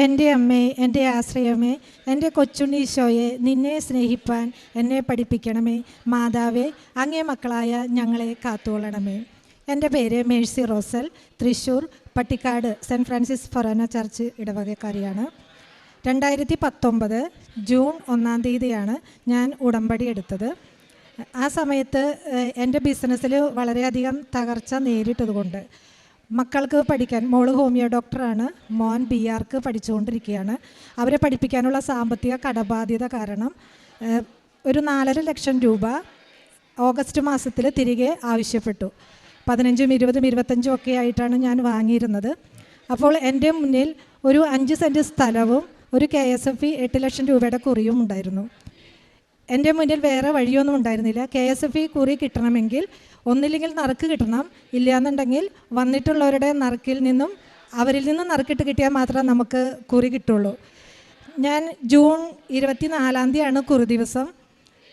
എൻ്റെ അമ്മേ, എൻ്റെ ആശ്രയമേ, എൻ്റെ കൊച്ചുണ്ണീശോയെ, നിന്നെ സ്നേഹിപ്പാൻ എന്നെ പഠിപ്പിക്കണമേ. മാതാവേ, അങ്ങേ മക്കളായ ഞങ്ങളെ കാത്തുകൊള്ളണമേ. എൻ്റെ പേര് Mercy Rosel, Thrissur Pattikkad saint Francis forane church ഇടവകക്കാരിയാണ്. 2019 ജൂൺ 1-ാം തീയതിയാണ് ഞാൻ ഉടമ്പടി എടുത്തത്. ആ സമയത്ത് എൻ്റെ ബിസിനസ്സിൽ വളരെയധികം തകർച്ച നേരിട്ടതുകൊണ്ട് മക്കൾക്ക് പഠിക്കാൻ, മോള് ഹോമിയോ ഡോക്ടറാണ്, മോൻ BArc പഠിച്ചുകൊണ്ടിരിക്കുകയാണ്. അവരെ പഠിപ്പിക്കാനുള്ള സാമ്പത്തിക കടബാധ്യത കാരണം ഒരു 4.5 ലക്ഷം രൂപ ഓഗസ്റ്റ് മാസത്തിൽ തിരികെ ആവശ്യപ്പെട്ടു. 15, 20, 25 ഒക്കെ ആയിട്ടാണ് ഞാൻ വാങ്ങിയിരുന്നത്. അപ്പോൾ എൻ്റെ മുന്നിൽ ഒരു 5 സെൻറ്റ് സ്ഥലവും ഒരു KSFE 8 ലക്ഷം രൂപയുടെ കുറിയും ഉണ്ടായിരുന്നു. എൻ്റെ മുന്നിൽ വേറെ വഴിയൊന്നും ഉണ്ടായിരുന്നില്ല. KSFE കുറി കിട്ടണമെങ്കിൽ ഒന്നില്ലെങ്കിൽ നറുക്ക് കിട്ടണം, ഇല്ലയെന്നുണ്ടെങ്കിൽ വന്നിട്ടുള്ളവരുടെ നറുക്കിൽ നിന്നും അവരിൽ നിന്നും നറുക്കിട്ട് കിട്ടിയാൽ മാത്രമേ നമുക്ക് കുറി കിട്ടുള്ളൂ. ഞാൻ ജൂൺ 24-ാം തീയതിയാണ് കുറി ദിവസം.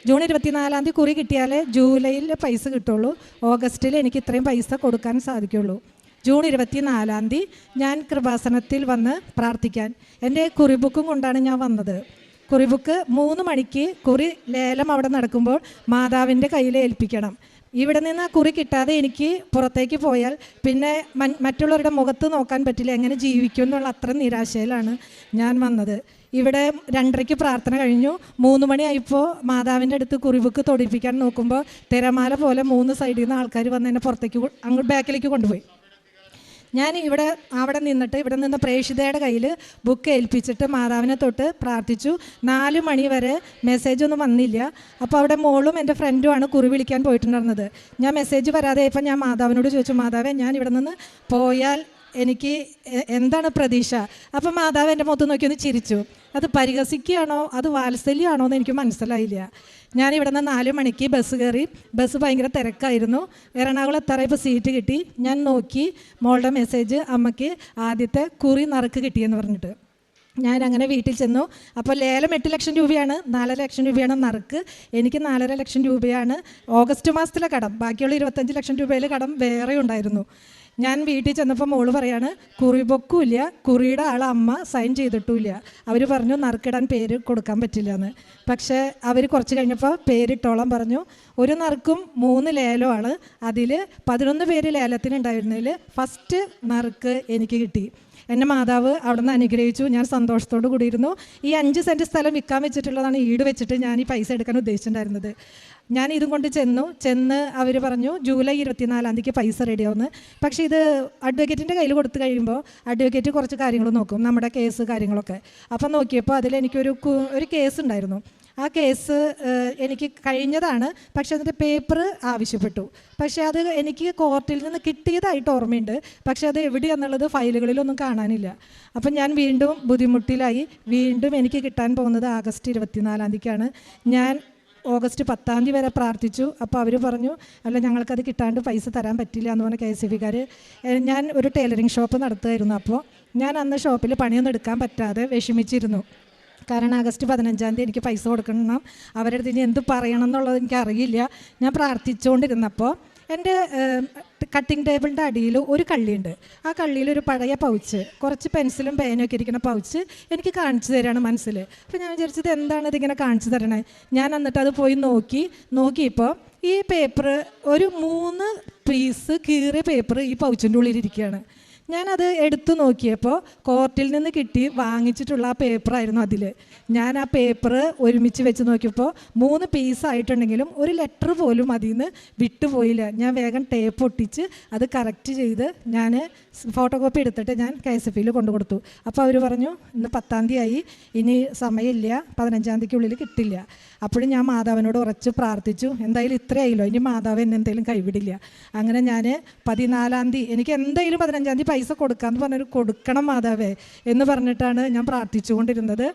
ജൂൺ 24-ാം തീയതി കുറി കിട്ടിയാലേ ജൂലൈയിൽ പൈസ കിട്ടുള്ളൂ, ഓഗസ്റ്റിൽ എനിക്ക് ഇത്രയും പൈസ കൊടുക്കാൻ സാധിക്കുള്ളൂ. ജൂൺ 24-ാം തീയതി ഞാൻ കൃപാസനത്തിൽ വന്ന് പ്രാർത്ഥിക്കാൻ എൻ്റെ കുറി ബുക്കും കൊണ്ടാണ് ഞാൻ വന്നത്. കുറി ബുക്ക് 3 മണിക്ക് കുറി ലേലം അവിടെ നടക്കുമ്പോൾ മാതാവിൻ്റെ കയ്യിൽ ഏൽപ്പിക്കണം. ഇവിടെ നിന്ന് ആ കുറി കിട്ടാതെ എനിക്ക് പുറത്തേക്ക് പോയാൽ പിന്നെ മറ്റുള്ളവരുടെ മുഖത്ത് നോക്കാൻ പറ്റില്ല, എങ്ങനെ ജീവിക്കും എന്നുള്ള അത്ര നിരാശയിലാണ് ഞാൻ വന്നത്. ഇവിടെ 2:30 പ്രാർത്ഥന കഴിഞ്ഞു. 3 മണിയായപ്പോൾ മാതാവിൻ്റെ അടുത്ത് കുറി ബുക്ക് തൊടിപ്പിക്കാൻ നോക്കുമ്പോൾ തിരമാല പോലെ 3 സൈഡിൽ നിന്ന് ആൾക്കാർ വന്ന് എന്നെ പുറത്തേക്ക് അങ്ങോട്ട് ബാക്കിലേക്ക് കൊണ്ടുപോയി. ഞാൻ അവിടെ നിന്ന് പ്രേക്ഷിതയുടെ കയ്യിൽ ബുക്ക് ഏൽപ്പിച്ചിട്ട് മാതാവിനെ തൊട്ട് പ്രാർത്ഥിച്ചു. 4 മണി വരെ മെസ്സേജൊന്നും വന്നില്ല. അപ്പോൾ അവിടെ മോളും എൻ്റെ ഫ്രണ്ടുമാണ് കുറി വിളിക്കാൻ പോയിട്ടുണ്ടായിരുന്നത്. ഞാൻ മെസ്സേജ് വരാതെ ഇപ്പം ഞാൻ മാതാവിനോട് ചോദിച്ചു, മാതാവേ, ഞാൻ ഇവിടെ നിന്ന് പോയാൽ എനിക്ക് എന്താണ് പ്രതീക്ഷ? അപ്പം മാതാവ് എൻ്റെ മുഖത്ത് നോക്കി ഒന്ന് ചിരിച്ചു. അത് പരിഹസിക്കുകയാണോ അത് വാത്സല്യമാണോ എന്ന് എനിക്ക് മനസ്സിലായില്ല. ഞാനിവിടെ നിന്ന് 4 മണിക്ക് ബസ് കയറി. ബസ് ഭയങ്കര തിരക്കായിരുന്നു. എറണാകുളം എത്താറായപ്പോൾ സീറ്റ് കിട്ടി. ഞാൻ നോക്കി, മോളുടെ മെസ്സേജ്, അമ്മയ്ക്ക് ആദ്യത്തെ കുറി നറുക്ക് കിട്ടിയെന്ന് പറഞ്ഞിട്ട് ഞാൻ അങ്ങനെ വീട്ടിൽ ചെന്നു. അപ്പോൾ ലേലം 8 ലക്ഷം രൂപയാണ്, 4.5 ലക്ഷം രൂപയാണ് നറുക്ക്. എനിക്ക് 4.5 ലക്ഷം രൂപയാണ് ഓഗസ്റ്റ് മാസത്തിലെ കടം. ബാക്കിയുള്ള 25 ലക്ഷം രൂപയിൽ കടം വേറെ ഉണ്ടായിരുന്നു. ഞാൻ വീട്ടിൽ ചെന്നപ്പോൾ മോള് പറയാണ്, കുറി ബുക്കുമില്ല, കുറിയുടെ അമ്മ സൈൻ ചെയ്തിട്ടുമില്ല. അവർ പറഞ്ഞു നറുക്കിടാൻ പേര് കൊടുക്കാൻ പറ്റില്ല എന്ന്. പക്ഷേ അവർ കുറച്ച് കഴിഞ്ഞപ്പോൾ പേരിട്ടോളം പറഞ്ഞു. ഒരു നറുക്കും 3 ലേലമാണ്. അതിൽ 11 പേര് ലേലത്തിനുണ്ടായിരുന്നതിൽ ഫസ്റ്റ് നറുക്ക് എനിക്ക് കിട്ടി. എന്നെ മാതാവ് അവിടെ നിന്ന് അനുഗ്രഹിച്ചു. ഞാൻ സന്തോഷത്തോടു കൂടിയിരുന്നു. ഈ 5 സെൻറ്റ് സ്ഥലം വിൽക്കാൻ വെച്ചിട്ടുള്ളതാണ് ഈട് വെച്ചിട്ട് ഞാൻ ഈ പൈസ എടുക്കാൻ ഉദ്ദേശിച്ചിട്ടുണ്ടായിരുന്നത്. ഞാൻ ഇതും കൊണ്ട് ചെന്ന് അവർ പറഞ്ഞു ജൂലൈ 24-ാം തീയതിക്ക് പൈസ റെഡിയാവുമെന്ന്. പക്ഷേ ഇത് അഡ്വക്കേറ്റിൻ്റെ കയ്യിൽ കൊടുത്തു കഴിയുമ്പോൾ അഡ്വക്കേറ്റ് കുറച്ച് കാര്യങ്ങൾ നോക്കും, നമ്മുടെ കേസ് കാര്യങ്ങളൊക്കെ. അപ്പം നോക്കിയപ്പോൾ അതിലെനിക്കൊരു കേസ് ഉണ്ടായിരുന്നു. ആ കേസ് എനിക്ക് കഴിഞ്ഞതാണ്, പക്ഷേ അതിൻ്റെ പേപ്പർ ആവശ്യപ്പെട്ടു. പക്ഷേ അത് എനിക്ക് കോർട്ടിൽ നിന്ന് കിട്ടിയതായിട്ട് ഓർമ്മയുണ്ട്, പക്ഷേ അത് എവിടെയാണെന്നുള്ളത് ഫയലുകളിലൊന്നും കാണാനില്ല. അപ്പം ഞാൻ വീണ്ടും ബുദ്ധിമുട്ടിലായി. വീണ്ടും എനിക്ക് കിട്ടാൻ പോകുന്നത് ആഗസ്റ്റ് 24-ാം തീയതിക്കാണ്. ഞാൻ ഓഗസ്റ്റ് 10-ാം തീയതി വരെ പ്രാർത്ഥിച്ചു. അപ്പോൾ അവർ പറഞ്ഞു, അല്ല, ഞങ്ങൾക്കത് കിട്ടാണ്ട് പൈസ തരാൻ പറ്റില്ല എന്ന് പറഞ്ഞ KSFE-കാർ. ഞാൻ ഒരു ടൈലറിങ് ഷോപ്പ് നടത്തുമായിരുന്നു. അപ്പോൾ ഞാൻ അന്ന് ഷോപ്പിൽ പണിയൊന്നും എടുക്കാൻ പറ്റാതെ വിഷമിച്ചിരുന്നു. കാരണം ആഗസ്റ്റ് 15-ാം തീയതി എനിക്ക് പൈസ കൊടുക്കണം. അവരുടെ അടുത്ത് ഇനി എന്ത് പറയണം എന്നുള്ളത് എനിക്കറിയില്ല. ഞാൻ പ്രാർത്ഥിച്ചുകൊണ്ടിരുന്നപ്പോൾ എൻ്റെ കട്ടിങ് ടേബിളിൻ്റെ അടിയിൽ ഒരു കള്ളിയുണ്ട്. ആ കള്ളിയിൽ ഒരു പഴയ പൗച്ച്, കുറച്ച് പെൻസിലും പേനൊക്കെ ഇരിക്കുന്ന പൗച്ച് എനിക്ക് കാണിച്ചു തരാണ് മനസ്സിൽ. അപ്പോൾ ഞാൻ വിചാരിച്ചത് എന്താണ് ഇതിങ്ങനെ കാണിച്ചു തരണേ. ഞാൻ എന്നിട്ട് അത് പോയി നോക്കിയപ്പോൾ ഈ പേപ്പർ ഒരു 3 പീസ് കീറിയ പേപ്പർ ഈ പൗച്ചിൻ്റെ ഉള്ളിലിരിക്കുകയാണ്. ഞാനത് എടുത്തു നോക്കിയപ്പോൾ കോർട്ടിൽ നിന്ന് കിട്ടി വാങ്ങിച്ചിട്ടുള്ള ആ പേപ്പറായിരുന്നു അതിൽ. ഞാൻ ആ പേപ്പർ ഒരുമിച്ച് വെച്ച് നോക്കിയപ്പോൾ 3 പീസായിട്ടുണ്ടെങ്കിലും ഒരു ലെറ്റർ പോലും അതിൽ നിന്ന് വിട്ടുപോയില്ല. ഞാൻ വേഗം ടേപ്പ് ഒട്ടിച്ച് അത് കറക്റ്റ് ചെയ്ത് ഞാൻ ഫോട്ടോ കോപ്പി എടുത്തിട്ട് ഞാൻ KSFE-യിൽ കൊണ്ടു കൊടുത്തു. അപ്പോൾ അവർ പറഞ്ഞു, ഇന്ന് 10-ാം തീയതി ആയി, ഇനി സമയമില്ല, 15-ാം തീയതിക്കുള്ളിൽ കിട്ടില്ല. അപ്പോഴും ഞാൻ മാതാവിനോട് ഉറച്ച് പ്രാർത്ഥിച്ചു, എന്തായാലും ഇത്രയായില്ലോ, ഇനി മാതാവ് എന്നെ എന്തെങ്കിലും കൈവിടില്ല. അങ്ങനെ ഞാൻ 14-ാം തീയതി എനിക്ക് എന്തായാലും 15-ാം തീയതി പൈസ കൊടുക്കാമെന്ന് പറഞ്ഞൊരു കൊടുക്കണം മാതാവേ എന്ന് പറഞ്ഞിട്ടാണ് ഞാൻ പ്രാർത്ഥിച്ചുകൊണ്ടിരുന്നത്.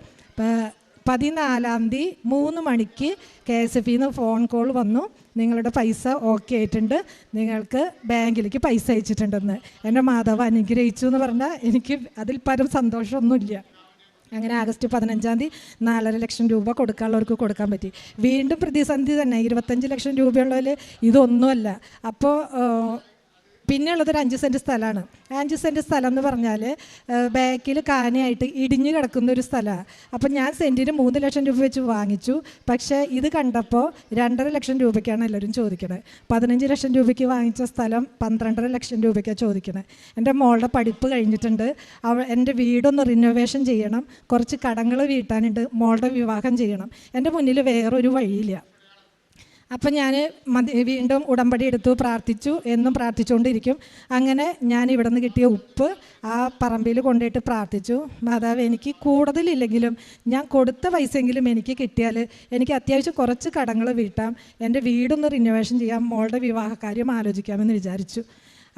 14-ാം തീയതി 3 മണിക്ക് KSFE-ന്ന് ഫോൺ കോൾ വന്നു, നിങ്ങളുടെ പൈസ ഓക്കെ ആയിട്ടുണ്ട്, നിങ്ങൾക്ക് ബാങ്കിലേക്ക് പൈസ അയച്ചിട്ടുണ്ടെന്ന്. എൻ്റെ മാതാവ് അനുഗ്രഹിച്ചു എന്ന് പറഞ്ഞാൽ എനിക്ക് അതിൽ പരം സന്തോഷമൊന്നുമില്ല. അങ്ങനെ ആഗസ്റ്റ് 15-ാം തീയതി 4.5 ലക്ഷം രൂപ കൊടുക്കാനുള്ളവർക്ക് കൊടുക്കാൻ പറ്റി. വീണ്ടും പ്രതിസന്ധി തന്നെ. 25 ലക്ഷം രൂപയുള്ളതിൽ ഇതൊന്നുമല്ല. അപ്പോൾ പിന്നെ ഉള്ളത് ഒരു 5 സെൻറ്റ് സ്ഥലമാണ്. 5 സെൻറ്റ് സ്ഥലം എന്ന് പറഞ്ഞാൽ ബാക്കിൽ കാനയായിട്ട് ഇടിഞ്ഞു കിടക്കുന്ന ഒരു സ്ഥലമാണ്. അപ്പം ഞാൻ സെൻറ്റിന് 3 ലക്ഷം രൂപ വെച്ച് വാങ്ങിച്ചു. പക്ഷേ ഇത് കണ്ടപ്പോൾ 2.5 ലക്ഷം രൂപയ്ക്കാണ് എല്ലാവരും ചോദിക്കണത്. 15 ലക്ഷം രൂപയ്ക്ക് വാങ്ങിച്ച സ്ഥലം 12.5 ലക്ഷം രൂപയ്ക്കാണ് ചോദിക്കണത്. എൻ്റെ മോളുടെ പഠിപ്പ് കഴിഞ്ഞിട്ടുണ്ട്. എൻ്റെ വീടൊന്ന് റിനോവേഷൻ ചെയ്യണം, കുറച്ച് കടങ്ങൾ വീട്ടാനുണ്ട്, മോളുടെ വിവാഹം ചെയ്യണം. എൻ്റെ മുന്നിൽ വേറൊരു വഴിയില്ല. അപ്പം ഞാൻ വീണ്ടും ഉടമ്പടി എടുത്തു, പ്രാർത്ഥിച്ചു, എന്നും പ്രാർത്ഥിച്ചുകൊണ്ടിരിക്കും. അങ്ങനെ ഞാൻ ഇവിടെ നിന്ന് കിട്ടിയ ഉപ്പ് ആ പറമ്പിൽ കൊണ്ടുപോയിട്ട് പ്രാർത്ഥിച്ചു. മാതാവ്, എനിക്ക് കൂടുതലില്ലെങ്കിലും ഞാൻ കൊടുത്ത പൈസയെങ്കിലും എനിക്ക് കിട്ടിയാൽ എനിക്ക് അത്യാവശ്യം കുറച്ച് കടങ്ങൾ വീട്ടാം, എൻ്റെ വീടൊന്ന് റിനോവേഷൻ ചെയ്യാം, മോളുടെ വിവാഹകാര്യം ആലോചിക്കാമെന്ന് വിചാരിച്ചു.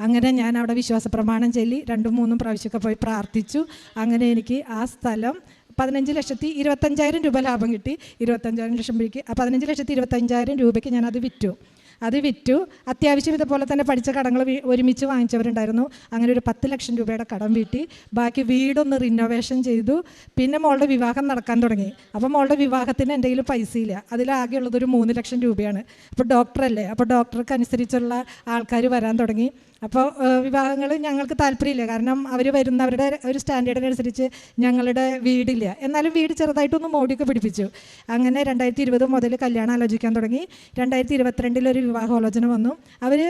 അങ്ങനെ ഞാൻ അവിടെ വിശ്വാസ പ്രമാണം ചൊല്ലി 2-3 പ്രാവശ്യമൊക്കെ പോയി പ്രാർത്ഥിച്ചു. അങ്ങനെ എനിക്ക് ആ സ്ഥലം 15,25,000 രൂപ ലാഭം കിട്ടി. 25,000 ലക്ഷം രൂപയ്ക്ക് 15,25,000 രൂപയ്ക്ക് ഞാനത് വിറ്റു. അത്യാവശ്യം ഇതുപോലെ തന്നെ പഠിച്ച കടങ്ങൾ ഒരുമിച്ച് വാങ്ങിച്ചവരുണ്ടായിരുന്നു. അങ്ങനെ ഒരു 10 ലക്ഷം രൂപയുടെ കടം വീട്ടി. ബാക്കി വീടൊന്ന് റിനോവേഷൻ ചെയ്തു. പിന്നെ മോളുടെ വിവാഹം നടക്കാൻ തുടങ്ങി. അപ്പോൾ മോളുടെ വിവാഹത്തിന് എൻ്റെ കയ്യിൽ പൈസയില്ല. അതിലാകെ ഉള്ളതൊരു 3 ലക്ഷം രൂപയാണ്. അപ്പോൾ ഡോക്ടറല്ലേ, അപ്പോൾ ഡോക്ടർക്ക് അനുസരിച്ചുള്ള ആൾക്കാർ വരാൻ തുടങ്ങി. അപ്പോൾ വിവാഹങ്ങൾ ഞങ്ങൾക്ക് താല്പര്യമില്ല, കാരണം അവർ വരുന്നവരുടെ ഒരു സ്റ്റാൻഡേർഡിനനുസരിച്ച് ഞങ്ങളുടെ വീടില്ല. എന്നാലും വീട് ചെറുതായിട്ടൊന്ന് മോടിയൊക്കെ പിടിപ്പിച്ചു. അങ്ങനെ 2020 മുതൽ കല്യാണം ആലോചിക്കാൻ തുടങ്ങി. 2022 ഒരു വിവാഹാലോചന വന്നു. അവർ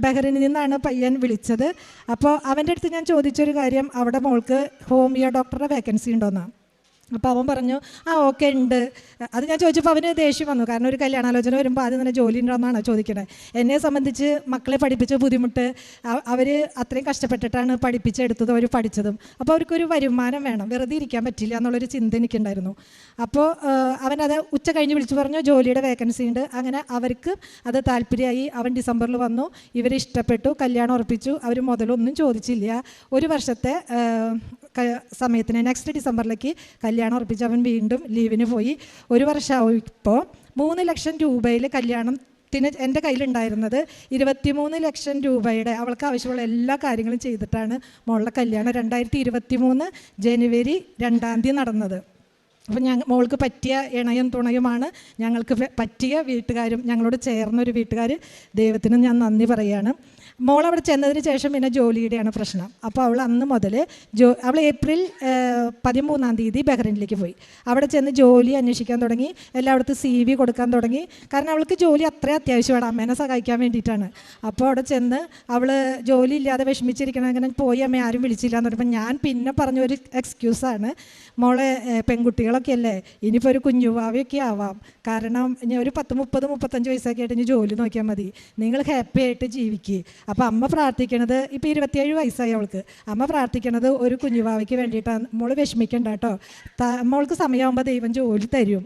ബഹ്റിനിൽ നിന്നാണ് പയ്യൻ വിളിച്ചത്. അപ്പോൾ അവൻ്റെ അടുത്ത് ഞാൻ ചോദിച്ചൊരു കാര്യം, അവിടെ മോൾക്ക് ഹോമിയോ ഡോക്ടറുടെ വേക്കൻസി ഉണ്ടോയെന്നാണ്. അപ്പോൾ അവൻ പറഞ്ഞു ഓക്കെ ഉണ്ട്. അത് ഞാൻ ചോദിച്ചപ്പോൾ അവന് ദേഷ്യം വന്നു. കാരണം ഒരു കല്യാണാലോചന വരുമ്പോൾ ആദ്യം തന്നെ ജോലി ഉണ്ടോയെന്നാണ് ചോദിക്കണത്. എന്നെ സംബന്ധിച്ച് മക്കളെ പഠിപ്പിച്ച ബുദ്ധിമുട്ട്, അവർ അത്രയും കഷ്ടപ്പെട്ടിട്ടാണ് പഠിപ്പിച്ചെടുത്തത്, അവർ പഠിച്ചതും. അപ്പോൾ അവർക്കൊരു വരുമാനം വേണം, വെറുതെ ഇരിക്കാൻ പറ്റില്ല എന്നുള്ളൊരു ചിന്ത എനിക്കുണ്ടായിരുന്നു. അപ്പോൾ അവനത് ഉച്ച കഴിഞ്ഞ് വിളിച്ചു പറഞ്ഞു ജോലിയുടെ വേക്കൻസി ഉണ്ട്. അങ്ങനെ അവർക്ക് അത് താല്പര്യമായി. അവൻ ഡിസംബറിൽ വന്നു, ഇവരെ ഇഷ്ടപ്പെട്ടു, കല്യാണം ഉറപ്പിച്ചു. അവർ മുതലൊന്നും ചോദിച്ചില്ല. ഒരു വർഷത്തെ സമയത്തിന് നെക്സ്റ്റ് ഡിസംബറിലേക്ക് കല്യാണം ഉറപ്പിച്ച് അവൻ വീണ്ടും ലീവിന് പോയി. ഒരു വർഷമായപ്പോൾ 3 ലക്ഷം രൂപയിൽ കല്യാണത്തിന് എൻ്റെ കയ്യിലുണ്ടായിരുന്നത് 23 ലക്ഷം രൂപയുടെ അവൾക്ക് ആവശ്യമുള്ള എല്ലാ കാര്യങ്ങളും ചെയ്തിട്ടാണ് മോളുടെ കല്യാണം 2023 ജനുവരി 2 നടന്നത്. അപ്പം മോൾക്ക് പറ്റിയ ഇണയും തുണയുമാണ്, ഞങ്ങൾക്ക് പറ്റിയ വീട്ടുകാരും, ഞങ്ങളോട് ചേർന്നൊരു വീട്ടുകാർ. ദൈവത്തിന് ഞാൻ നന്ദി പറയുകയാണ്. മോൾ അവിടെ ചെന്നതിന് ശേഷം പിന്നെ ജോലിയുടെയാണ് പ്രശ്നം. അപ്പോൾ അവൾ അന്ന് മുതൽ അവൾ ഏപ്രിൽ 13 ബഹ്റിനിലേക്ക് പോയി. അവിടെ ചെന്ന് ജോലി അന്വേഷിക്കാൻ തുടങ്ങി, എല്ലായിടത്തും CV കൊടുക്കാൻ തുടങ്ങി. കാരണം അവൾക്ക് ജോലി അത്ര അത്യാവശ്യമാണ്, അമ്മേനെ സഹായിക്കാൻ വേണ്ടിയിട്ടാണ്. അപ്പോൾ അവിടെ ചെന്ന് അവൾ ജോലി ഇല്ലാതെ വിഷമിച്ചിരിക്കണം. അങ്ങനെ പോയി അമ്മ ആരും വിളിച്ചില്ല എന്ന് പറയുമ്പോൾ ഞാൻ പിന്നെ പറഞ്ഞൊരു എക്സ്ക്യൂസാണ്, മോളെ പെൺകുട്ടികളൊക്കെ അല്ലേ, ഇനിയിപ്പോൾ ഒരു കുഞ്ഞുവാവയൊക്കെ ആവാം, കാരണം ഇനി ഒരു 30-35 വയസ്സൊക്കെ ആയിട്ട് ഇനി ജോലി നോക്കിയാൽ മതി, നിങ്ങൾ ഹാപ്പി ആയിട്ട് ജീവിക്കുക. അപ്പോൾ അമ്മ പ്രാർത്ഥിക്കണത്, ഇപ്പോൾ 27 വയസ്സായി അവൾക്ക്, അമ്മ പ്രാർത്ഥിക്കണത് ഒരു കുഞ്ഞുവാവയ്ക്ക് വേണ്ടിയിട്ടാണ്. മോള് വിഷമിക്കണ്ട കേട്ടോ, മോൾക്ക് സമയമാകുമ്പോൾ ദൈവം ജോലി തരും,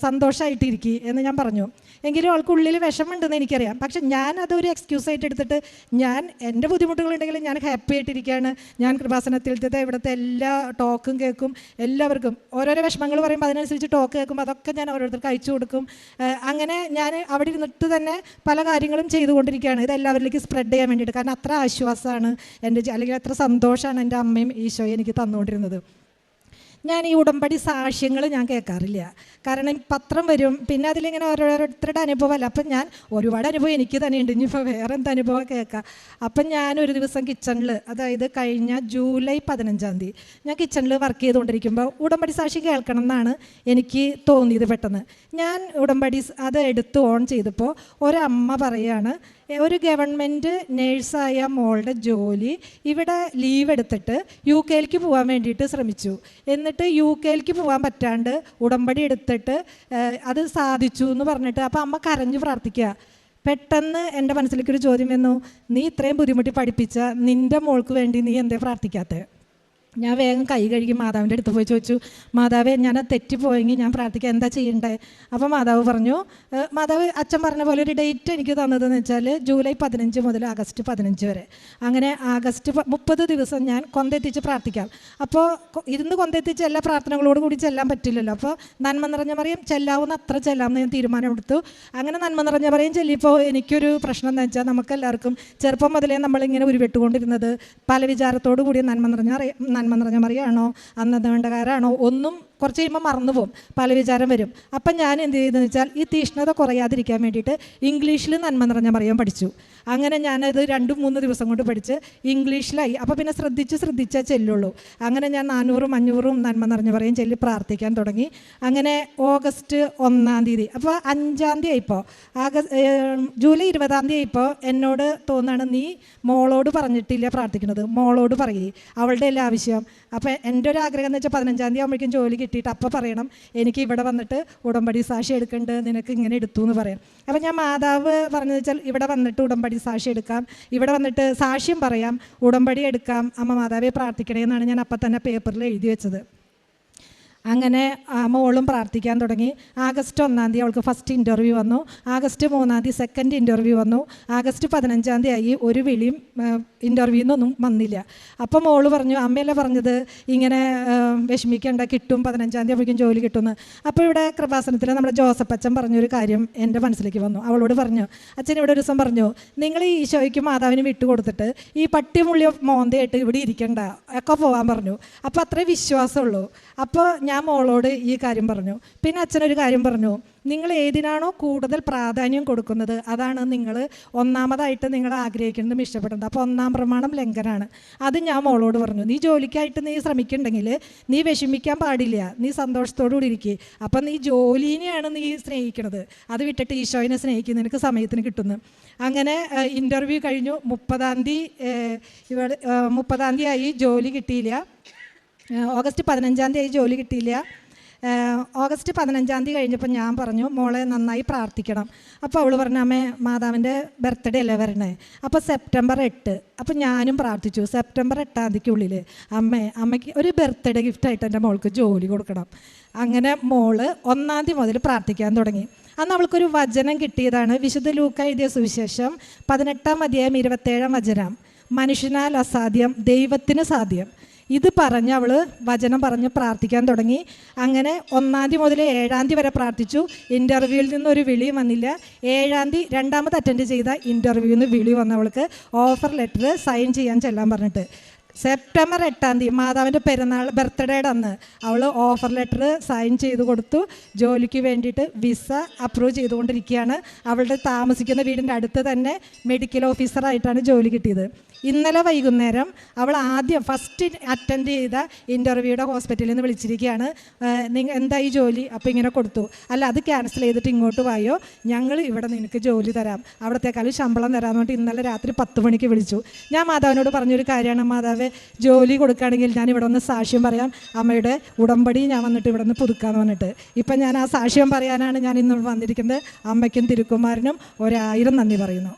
സന്തോഷമായിട്ടിരിക്കുക എന്ന് ഞാൻ പറഞ്ഞു. എങ്കിലും അവൾക്കുള്ളിൽ വിഷമമുണ്ടെന്ന് എനിക്കറിയാം. പക്ഷെ ഞാൻ അതൊരു എക്സ്ക്യൂസായിട്ട് എടുത്തിട്ട് ഞാൻ എൻ്റെ ബുദ്ധിമുട്ടുകളുണ്ടെങ്കിലും ഞാൻ ഹാപ്പി ആയിട്ടിരിക്കുകയാണ്. ഞാൻ കൃപാസനത്തിലത്തെ ഇവിടുത്തെ എല്ലാ ടോക്കും കേൾക്കും, എല്ലാവർക്കും ഓരോരോ വിഷമങ്ങൾ പറയുമ്പോൾ അതിനനുസരിച്ച് ടോക്ക് കേൾക്കും, അതൊക്കെ ഞാൻ ഓരോരുത്തർക്ക് അയച്ചു കൊടുക്കും. അങ്ങനെ ഞാൻ അവിടെ ഇരുന്നിട്ട് തന്നെ പല കാര്യങ്ങളും ചെയ്തുകൊണ്ടിരിക്കുകയാണ്, ഇത് എല്ലാവരിലേക്ക് സ്പ്രെഡ് ചെയ്യാൻ വേണ്ടിയിട്ട്. കാരണം അത്ര ആശ്വാസമാണ് എൻ്റെ, അല്ലെങ്കിൽ അത്ര സന്തോഷമാണ് എൻ്റെ അമ്മയും ഈശോയും എനിക്ക് തന്നുകൊണ്ടിരുന്നത്. ഞാൻ ഈ ഉടമ്പടി സാക്ഷ്യങ്ങൾ ഞാൻ കേൾക്കാറില്ല, കാരണം പത്രം വരും, പിന്നെ അതിലിങ്ങനെ ഓരോരുത്തരുടെ അനുഭവമല്ല. അപ്പം ഞാൻ ഒരുപാട് അനുഭവം എനിക്ക് തന്നെ ഉണ്ട്, ഇനിയിപ്പോൾ വേറെ എന്ത് അനുഭവം കേൾക്കാം. അപ്പം ഞാനൊരു ദിവസം കിച്ചണിൽ, അതായത് കഴിഞ്ഞ ജൂലൈ 15 ഞാൻ കിച്ചണിൽ വർക്ക് ചെയ്തുകൊണ്ടിരിക്കുമ്പോൾ ഉടമ്പടി സാക്ഷി കേൾക്കണം എന്നാണ് എനിക്ക് തോന്നിയത്. പെട്ടെന്ന് ഞാൻ ഉടമ്പടി അത് എടുത്ത് ഓൺ ചെയ്തപ്പോൾ ഒരമ്മ പറയാണ്, ഒരു ഗവൺമെൻറ് നേഴ്സായ മോളുടെ ജോലി ഇവിടെ ലീവ് എടുത്തിട്ട് UK പോകാൻ വേണ്ടിയിട്ട് ശ്രമിച്ചു. എന്നിട്ട് UK പോകാൻ പറ്റാണ്ട് ഉടമ്പടി എടുത്തിട്ട് അത് സാധിച്ചു എന്ന് പറഞ്ഞിട്ട് അപ്പോൾ അമ്മ കരഞ്ഞു പ്രാർത്ഥിക്കുക. പെട്ടെന്ന് എൻ്റെ മനസ്സിലേക്കൊരു ചോദ്യം വന്നു, നീ ഇത്രയും ബുദ്ധിമുട്ടി പഠിപ്പിച്ച നിൻ്റെ മോൾക്ക് വേണ്ടി നീ എന്തേ പ്രാർത്ഥിക്കാത്തത്? ഞാൻ വേഗം കൈ കഴുകി മാതാവിൻ്റെ അടുത്ത് പോയി ചോദിച്ചു, മാതാവേ ഞാൻ തെറ്റിപ്പോയെങ്കിൽ ഞാൻ പ്രാർത്ഥിക്കാൻ എന്താ ചെയ്യണ്ടേ? അപ്പോൾ മാതാവ് പറഞ്ഞു, മാതാവ് അച്ഛൻ പറഞ്ഞ പോലെ ഒരു ഡേറ്റ് എനിക്ക് തന്നതെന്ന് വെച്ചാൽ ജൂലൈ 15 മുതൽ ആഗസ്റ്റ് 15 വരെ. അങ്ങനെ ആഗസ്റ്റ് 30 ദിവസം ഞാൻ കൊന്തെത്തിച്ച് പ്രാർത്ഥിക്കാം. അപ്പോൾ ഇരുന്ന് കൊന്തെത്തിച്ച് എല്ലാ പ്രാർത്ഥനകളോടും കൂടി ചെല്ലാൻ പറ്റില്ലല്ലോ. അപ്പോൾ നന്മ നിറഞ്ഞ മറിയം ചെല്ലാവുന്ന അത്ര ചെല്ലാമെന്ന് ഞാൻ തീരുമാനമെടുത്തു. അങ്ങനെ നന്മ നിറഞ്ഞ മറിയം ചെല്ലിയപ്പോൾ എനിക്കൊരു പ്രശ്നം എന്താ വെച്ചാൽ, നമുക്കെല്ലാവർക്കും ചെറുപ്പം മുതലേ നമ്മളിങ്ങനെ ഉരുവിട്ടുകൊണ്ടിരുന്നത് പല വിചാരത്തോടു കൂടി നന്മ നിറഞ്ഞ മറിയാണോ, അന്നതവേണ്ടകാരാണോ ഒന്നും കുറച്ച് കഴിയുമ്പോൾ മറന്നു പോകും, പല വിചാരം വരും. അപ്പം ഞാൻ എന്ത് ചെയ്തെന്ന് വെച്ചാൽ ഈ തീഷ്ണത കുറയാതിരിക്കാൻ വേണ്ടിയിട്ട് ഇംഗ്ലീഷിൽ നന്മ നിറഞ്ഞ മറിയം പഠിച്ചു. അങ്ങനെ ഞാനത് 2-3 ദിവസം കൊണ്ട് പഠിച്ച് ഇംഗ്ലീഷിലായി. അപ്പോൾ പിന്നെ ശ്രദ്ധിച്ചേ ചെല്ലുള്ളൂ. അങ്ങനെ ഞാൻ 400-500 നന്മ നിറഞ്ഞ മറിയം ചൊല്ലി പ്രാർത്ഥിക്കാൻ തുടങ്ങി. അങ്ങനെ ഓഗസ്റ്റ് 1-ാം തീയതി, അപ്പോൾ 5-ാം തീയതി ആയിപ്പോൾ, ജൂലൈ 20-ാം തീയതി ആയിപ്പോൾ എന്നോട് തോന്നുകയാണ്, നീ മോളോട് പറഞ്ഞിട്ടില്ല പ്രാർത്ഥിക്കുന്നത്, മോളോട് പറയേ, അവളുടെ എല്ലാ ആവശ്യം. അപ്പോൾ എൻ്റെ ഒരു ആഗ്രഹം എന്ന് വെച്ചാൽ 15-ാം തീയതി ആകുമ്പോഴേക്കും ജോലി കിട്ടിയിട്ട് അപ്പോൾ പറയണം, എനിക്ക് ഇവിടെ വന്നിട്ട് ഉടമ്പടി സാക്ഷി എടുക്കേണ്ടത്, നിനക്ക് ഇങ്ങനെ എടുത്തു എന്ന് പറയാം. അപ്പോൾ ഞാൻ മാതാവ് പറഞ്ഞതെന്ന് വെച്ചാൽ ഇവിടെ വന്നിട്ട് ഉടമ്പടി സാക്ഷി എടുക്കാം, ഇവിടെ വന്നിട്ട് സാക്ഷ്യം പറയാം, ഉടമ്പടി എടുക്കാം, അമ്മ മാതാവെ പ്രാർത്ഥിക്കണേ എന്നാണ് ഞാൻ അപ്പം തന്നെ പേപ്പറിൽ എഴുതി വെച്ചത്. അങ്ങനെ മോളും പ്രാർത്ഥിക്കാൻ തുടങ്ങി. ആഗസ്റ്റ് 1-ാം തീയതി അവൾക്ക് ഫസ്റ്റ് ഇൻ്റർവ്യൂ വന്നു. ആഗസ്റ്റ് 3-ാം തീയതി സെക്കൻഡ് ഇൻ്റർവ്യൂ വന്നു. ആഗസ്റ്റ് 15-ാം തീയതി ആയി, ഒരു വിളിയും ഇൻ്റർവ്യൂന്നൊന്നും വന്നില്ല. അപ്പോൾ മോള് പറഞ്ഞു, അമ്മയല്ലേ പറഞ്ഞത് ഇങ്ങനെ വിഷമിക്കേണ്ട, കിട്ടും, 15-ാം തീയതി ആകുമ്പോഴേക്കും ജോലി കിട്ടുമെന്ന്. അപ്പോൾ ഇവിടെ കൃപാസനത്തിൽ നമ്മുടെ ജോസഫ് അച്ഛൻ പറഞ്ഞൊരു കാര്യം എൻ്റെ മനസ്സിലേക്ക് വന്നു. അവളോട് പറഞ്ഞു, അച്ഛൻ ഇവിടെ ഒരു ദിവസം പറഞ്ഞു, നിങ്ങൾ ഈ ഈശോയ്ക്കും മാതാവിനും വിട്ടു കൊടുത്തിട്ട് ഈ പട്ടിമുള്ളിയ മോന്തയായിട്ട് ഇവിടെ ഇരിക്കണ്ട, ഒക്കെ പോകാൻ പറഞ്ഞു. അപ്പോൾ അത്രേ വിശ്വാസമുള്ളൂ. അപ്പോൾ ഞാൻ മോളോട് ഈ കാര്യം പറഞ്ഞു. പിന്നെ അച്ഛനൊരു കാര്യം പറഞ്ഞു, നിങ്ങൾ ഏതിനാണോ കൂടുതൽ പ്രാധാന്യം കൊടുക്കുന്നത് അതാണ് നിങ്ങൾ ഒന്നാമതായിട്ട് നിങ്ങൾ ആഗ്രഹിക്കുന്നതും ഇഷ്ടപ്പെടുന്നത്. അപ്പോൾ 1-ാം പ്രമാണം ലംഘനമാണ്. അത് ഞാൻ മോളോട് പറഞ്ഞു. നീ ജോലിക്കായിട്ട് നീ ശ്രമിക്കുന്നുണ്ടെങ്കിൽ നീ വിഷമിക്കാൻ പാടില്ല, നീ സന്തോഷത്തോടു കൂടി ഇരിക്കുക. അപ്പം നീ ജോലിനെയാണ് നീ സ്നേഹിക്കുന്നത്, അത് വിട്ടിട്ട് ഈശോയിനെ സ്നേഹിക്കുന്ന നിനക്ക് സമയത്തിന് കിട്ടുന്നു. അങ്ങനെ ഇൻ്റർവ്യൂ കഴിഞ്ഞു. 30-ാം തീയതി ആയി, ജോലി കിട്ടിയില്ല. ഓഗസ്റ്റ് 15-ാം തീയതി ജോലി കിട്ടിയില്ല. ഓഗസ്റ്റ് 15-ാം തീയതി കഴിഞ്ഞപ്പോൾ ഞാൻ പറഞ്ഞു, മോളെ നന്നായി പ്രാർത്ഥിക്കണം. അപ്പോൾ അവൾ പറഞ്ഞു, അമ്മേ മാതാവിൻ്റെ ബർത്ത്ഡേ അല്ലേ വരണേ, അപ്പോൾ സെപ്റ്റംബർ 8. അപ്പോൾ ഞാനും പ്രാർത്ഥിച്ചു, സെപ്റ്റംബർ 8-ാം തീയതിക്കുള്ളിൽ അമ്മയ്ക്ക് ഒരു ബർത്ത്ഡേ ഗിഫ്റ്റായിട്ട് എൻ്റെ മോൾക്ക് ജോലി കൊടുക്കണം. അങ്ങനെ മോള് 1-ാം തീയതി മുതൽ പ്രാർത്ഥിക്കാൻ തുടങ്ങി. അന്ന് അവൾക്കൊരു വചനം കിട്ടിയതാണ്, വിശുദ്ധ ലൂക്ക എഴുതിയ സുവിശേഷം 18-ാം അധ്യായം 27-ാം വചനം, മനുഷ്യനാൽ അസാധ്യം ദൈവത്തിന് സാധ്യം. ഇത് പറഞ്ഞ് അവൾ വചനം പറഞ്ഞ് പ്രാർത്ഥിക്കാൻ തുടങ്ങി. അങ്ങനെ 1-ാം തീയതി മുതൽ 7-ാം തീയതി വരെ പ്രാർത്ഥിച്ചു. ഇൻ്റർവ്യൂവിൽ നിന്നൊരു വിളി വന്നില്ല. 7-ാം തീയതി രണ്ടാമത് അറ്റൻഡ് ചെയ്ത ഇൻ്റർവ്യൂവിൽ നിന്ന് വിളി വന്നവൾക്ക് ഓഫർ ലെറ്റർ സൈൻ ചെയ്യാൻ ചെല്ലാൻ പറഞ്ഞിട്ട്. സെപ്റ്റംബർ 8-ാം തീയതി മാതാവിൻ്റെ പെരുന്നാൾ ബർത്ത്ഡേയുടെ അന്ന് അവൾ ഓഫർ ലെറ്റർ സൈൻ ചെയ്ത് കൊടുത്തു. ജോലിക്ക് വേണ്ടിയിട്ട് വിസ അപ്രൂവ് ചെയ്തുകൊണ്ടിരിക്കുകയാണ്. അവളുടെ താമസിക്കുന്ന വീടിൻ്റെ അടുത്ത് തന്നെ മെഡിക്കൽ ഓഫീസറായിട്ടാണ് ജോലി കിട്ടിയത്. ഇന്നലെ വൈകുന്നേരം അവൾ ആദ്യം ഫസ്റ്റ് അറ്റൻഡ് ചെയ്ത ഇൻ്റർവ്യൂയുടെ ഹോസ്പിറ്റലിൽ നിന്ന് വിളിച്ചിരിക്കുകയാണ്. എന്തായി ജോലി? അപ്പോൾ ഇങ്ങനെ കൊടുത്തു. അല്ല, അത് ക്യാൻസൽ ചെയ്തിട്ട് ഇങ്ങോട്ട് വായോ, ഞങ്ങൾ ഇവിടെ നിനക്ക് ജോലി തരാം, അവിടത്തേക്കാളും ശമ്പളം തരാമെന്ന് പറഞ്ഞിട്ട് ഇന്നലെ രാത്രി 10 മണിക്ക് വിളിച്ചു. ഞാൻ മാതാവിനോട് പറഞ്ഞൊരു കാര്യമാണ്, മാതാവ് ജോലി കൊടുക്കുകയാണെങ്കിൽ ഞാൻ ഇവിടെ ഒന്ന് സാക്ഷ്യം പറയാം, അമ്മയുടെ ഉടമ്പടി ഞാൻ വന്നിട്ട് ഇവിടെ നിന്ന് പുതുക്കാമെന്ന് പറഞ്ഞിട്ട്. ഇപ്പം ഞാൻ ആ സാക്ഷ്യം പറയാനാണ് ഞാൻ ഇന്ന് വന്നിരിക്കുന്നത്. അമ്മയ്ക്കും തിരുക്കുമാരനും 1000 നന്ദി പറയുന്നു.